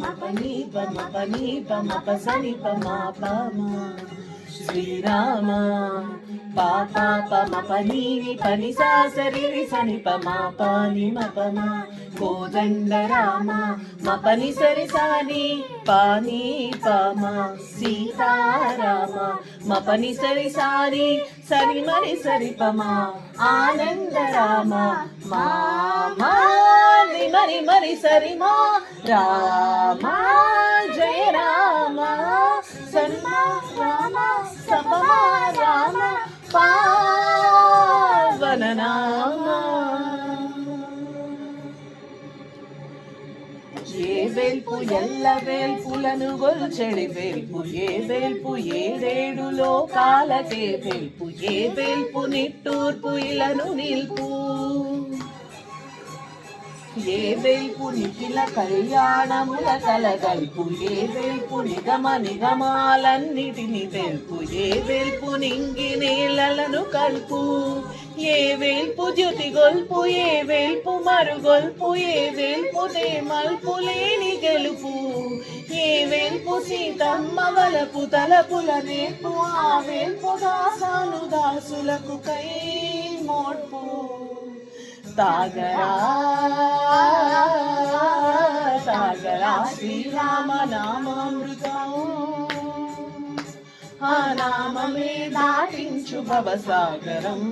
మపని పమపని పమపసని పమాపమ శ్రీరామ పాప పమపని పని సాసరి సని పమాపాని మపమ కోదండ రామ మపని సరి సాని పాని పమ సీతారామ మపని సరి సాని సరి మరి సరి పమ ఆనంద రామ మామా మరి మరి సరి మా రామ జయ రామ సన్మా రామ సపమా రామ పావన నామ ఏ వేల్పు ఎల్ల వేల్పులను గొల్చెడి వేల్పు ఏ వేల్పు ఏడేడు లోకాలకే వేల్పు ఏ వేల్పు నిట్టూర్పు ఇలను నిల్పు ఏ వేల్పు నిఖిల కళ్యాణముల కలగల్పు ఏ వేల్పు నిగమ నిగమాలన్నిటిని తెలుపు ఏ వేల్పు నింగి నీళ్ళను కల్పు ఏ వేల్పు జ్యోతి గొల్పు ఏ వేల్పు మరుగొల్పు ఏ వేల్పు మల్పు లేని గెలుపు ఏ వేల్పు సీతమ్మ వలపు తలపుల నేర్పు ఆ వేల్పు దాసాను దాసులకు కై మోడ్పు తాగరా తాగరా శ్రీరామ నామామృతం ఆ నామమే దాటించు భవసాగరం